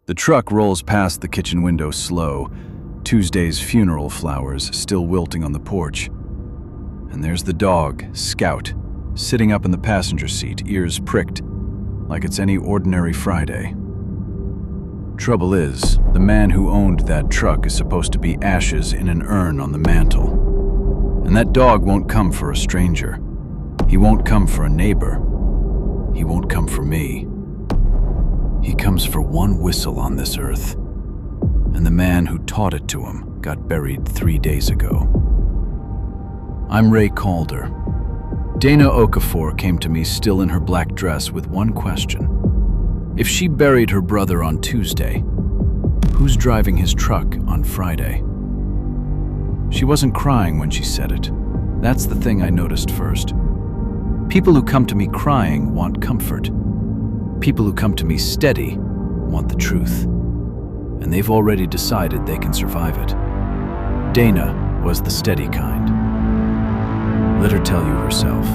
The truck rolls past the kitchen window slow, Tuesday's funeral flowers still wilting on the porch. And there's the dog, Scout, sitting up in the passenger seat, ears pricked, like it's any ordinary Friday. Trouble is, the man who owned that truck is supposed to be ashes in an urn on the mantle. And that dog won't come for a stranger. He won't come for a neighbor. He won't come for me. He comes for one whistle on this earth. And the man who taught it to him got buried 3 days ago. I'm Ray Calder. Dana Okafor came to me still in her black dress with one question. If she buried her brother on Tuesday, who's driving his truck on Friday? She wasn't crying when she said it. That's the thing I noticed first. People who come to me crying want comfort. People who come to me steady want the truth. And they've already decided they can survive it. Dana was the steady kind. Let her tell you herself.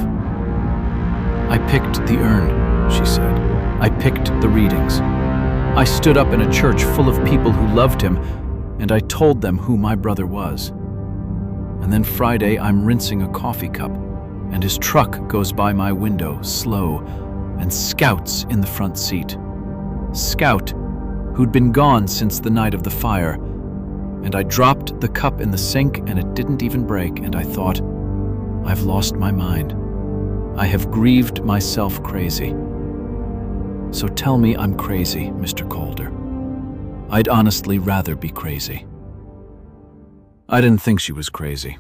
I picked the urn, she said. I picked the readings. I stood up in a church full of people who loved him, and I told them who my brother was. And then Friday, I'm rinsing a coffee cup, and his truck goes by my window, slow, and Scout's in the front seat. Scout, who'd been gone since the night of the fire, and I dropped the cup in the sink and it didn't even break, and I thought, I've lost my mind. I have grieved myself crazy. So tell me I'm crazy, Mr. Calder. I'd honestly rather be crazy. I didn't think she was crazy.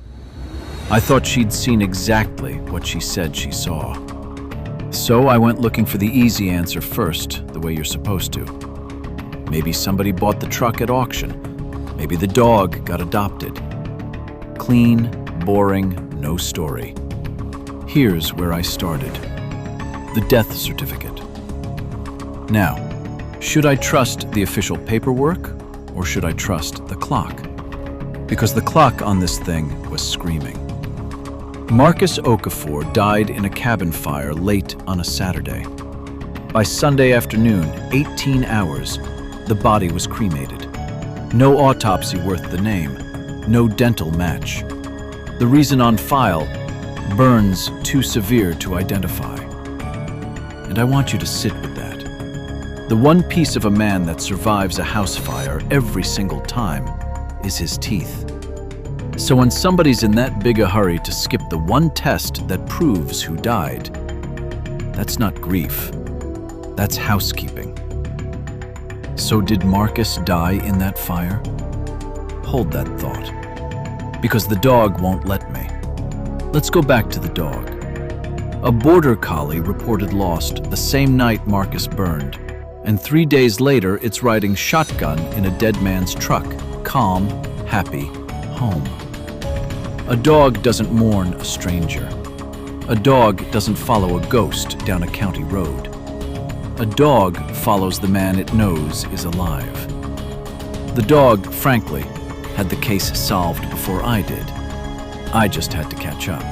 I thought she'd seen exactly what she said she saw. So I went looking for the easy answer first, the way you're supposed to. Maybe somebody bought the truck at auction. Maybe the dog got adopted. Clean, boring, no story. Here's where I started. The death certificate. Now, should I trust the official paperwork or should I trust the clock? Because the clock on this thing was screaming. Marcus Okafor died in a cabin fire late on a Saturday. By Sunday afternoon, 18 hours, the body was cremated. No autopsy worth the name, no dental match. The reason on file, burns too severe to identify. And I want you to sit with that. The one piece of a man that survives a house fire every single time is his teeth. So when somebody's in that big a hurry to skip the one test that proves who died, that's not grief, that's housekeeping. So did Marcus die in that fire? Hold that thought, because the dog won't let me. Let's go back to the dog. A border collie reported lost the same night Marcus burned, and 3 days later it's riding shotgun in a dead man's truck, calm, happy, home. A dog doesn't mourn a stranger. A dog doesn't follow a ghost down a county road. A dog follows the man it knows is alive. The dog, frankly, had the case solved before I did. I just had to catch up.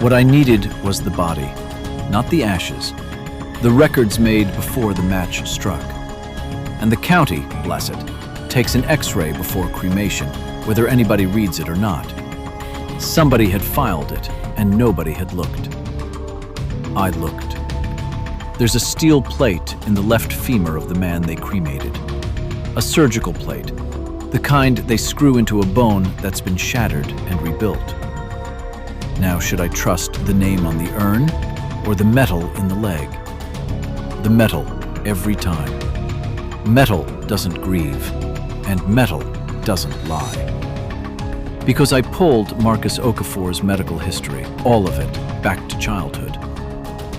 What I needed was the body, not the ashes, the records made before the match struck. And the county, bless it, takes an X-ray before cremation, whether anybody reads it or not. Somebody had filed it, and nobody had looked. I looked. There's a steel plate in the left femur of the man they cremated. A surgical plate, the kind they screw into a bone that's been shattered and rebuilt. Now, should I trust the name on the urn or the metal in the leg? The metal, every time. Metal doesn't grieve, and metal doesn't lie. Because I pulled Marcus Okafor's medical history, all of it, back to childhood.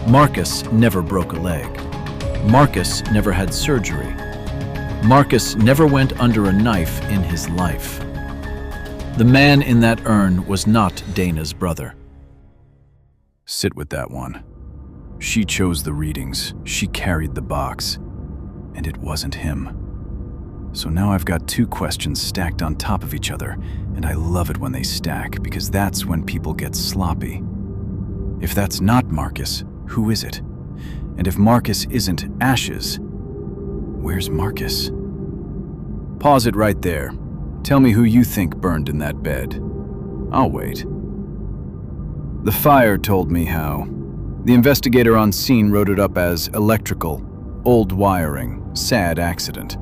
Marcus never broke a leg. Marcus never had surgery. Marcus never went under a knife in his life. The man in that urn was not Dana's brother. Sit with that one. She chose the readings, she carried the box, and it wasn't him. So now I've got two questions stacked on top of each other, and I love it when they stack because that's when people get sloppy. If that's not Marcus, who is it? And if Marcus isn't ashes, Where's Marcus? Pause it right there. Tell me who you think burned in that bed. I'll wait. The fire told me how. The investigator on scene wrote it up as electrical, old wiring, sad accident.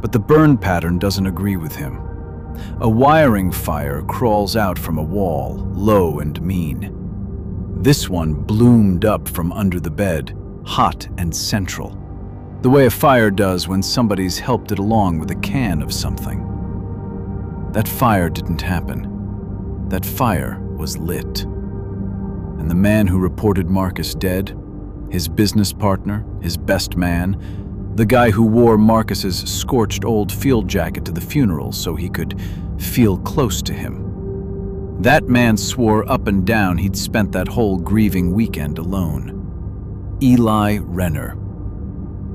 But the burn pattern doesn't agree with him. A wiring fire crawls out from a wall, low and mean. This one bloomed up from under the bed, hot and central, the way a fire does when somebody's helped it along with a can of something. That fire didn't happen. That fire was lit. And the man who reported Marcus dead, his business partner, his best man, the guy who wore Marcus's scorched old field jacket to the funeral so he could feel close to him. That man swore up and down he'd spent that whole grieving weekend alone. Eli Renner.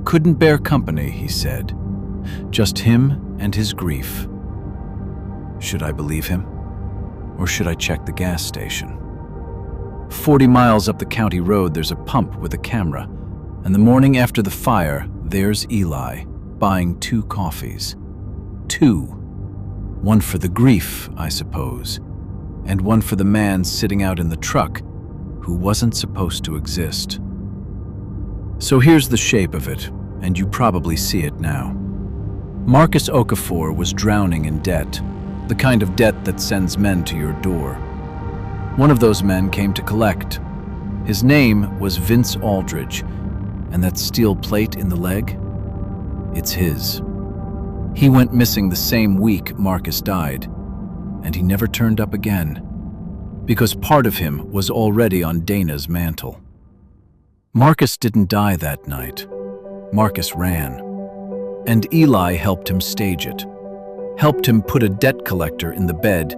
Couldn't bear company, he said. Just him and his grief. Should I believe him? Or should I check the gas station? 40 miles up the county road, there's a pump with a camera. And the morning after the fire, there's Eli, buying 2 coffees. 2. One for the grief, I suppose, and one for the man sitting out in the truck who wasn't supposed to exist. So here's the shape of it, and you probably see it now. Marcus Okafor was drowning in debt, the kind of debt that sends men to your door. One of those men came to collect. His name was Vince Aldridge, and that steel plate in the leg? It's his. He went missing the same week Marcus died, and he never turned up again, because part of him was already on Dana's mantle. Marcus didn't die that night. Marcus ran. And Eli helped him stage it, helped him put a debt collector in the bed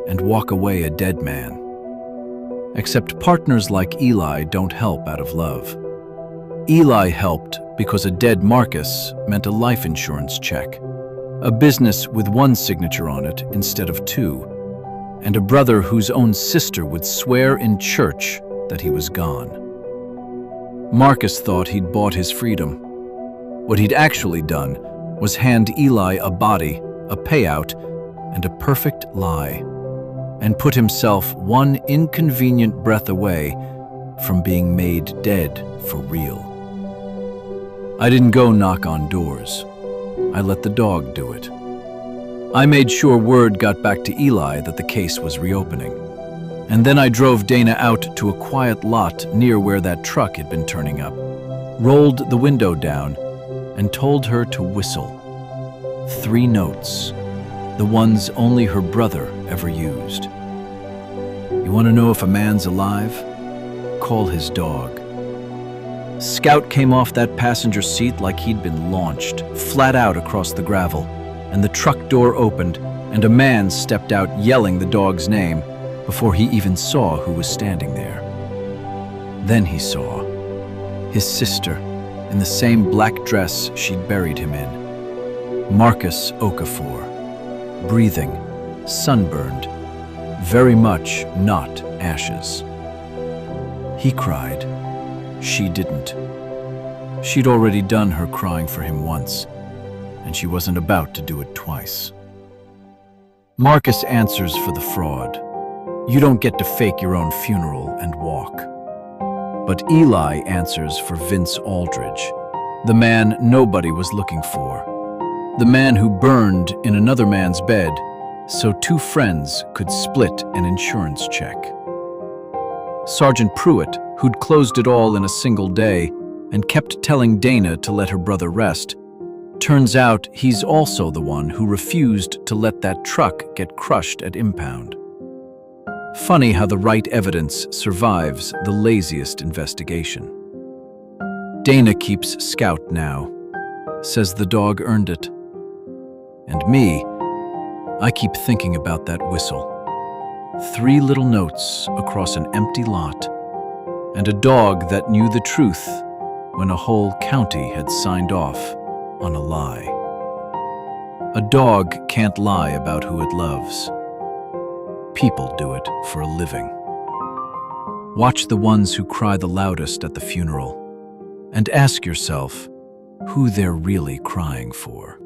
and walk away a dead man. Except partners like Eli don't help out of love. Eli helped because a dead Marcus meant a life insurance check, a business with 1 signature on it instead of 2, and a brother whose own sister would swear in church that he was gone. Marcus thought he'd bought his freedom. What he'd actually done was hand Eli a body, a payout, and a perfect lie, and put himself one inconvenient breath away from being made dead for real. I didn't go knock on doors. I let the dog do it. I made sure word got back to Eli that the case was reopening. And then I drove Dana out to a quiet lot near where that truck had been turning up, rolled the window down, and told her to whistle. 3 notes, the ones only her brother ever used. You want to know if a man's alive? Call his dog. Scout came off that passenger seat like he'd been launched, flat out across the gravel, and the truck door opened, and a man stepped out yelling the dog's name before he even saw who was standing there. Then he saw his sister in the same black dress she'd buried him in. Marcus Okafor, breathing, sunburned, very much not ashes. He cried. She didn't. She'd already done her crying for him once, and she wasn't about to do it twice. Marcus answers for the fraud. You don't get to fake your own funeral and walk. But Eli answers for Vince Aldridge, the man nobody was looking for, the man who burned in another man's bed so 2 friends could split an insurance check. Sergeant Pruitt, who'd closed it all in a single day and kept telling Dana to let her brother rest, turns out he's also the one who refused to let that truck get crushed at impound. Funny how the right evidence survives the laziest investigation. Dana keeps Scout now, says the dog earned it. And me, I keep thinking about that whistle. 3 little notes across an empty lot, and a dog that knew the truth when a whole county had signed off on a lie. A dog can't lie about who it loves. People do it for a living. Watch the ones who cry the loudest at the funeral, and ask yourself, who they're really crying for.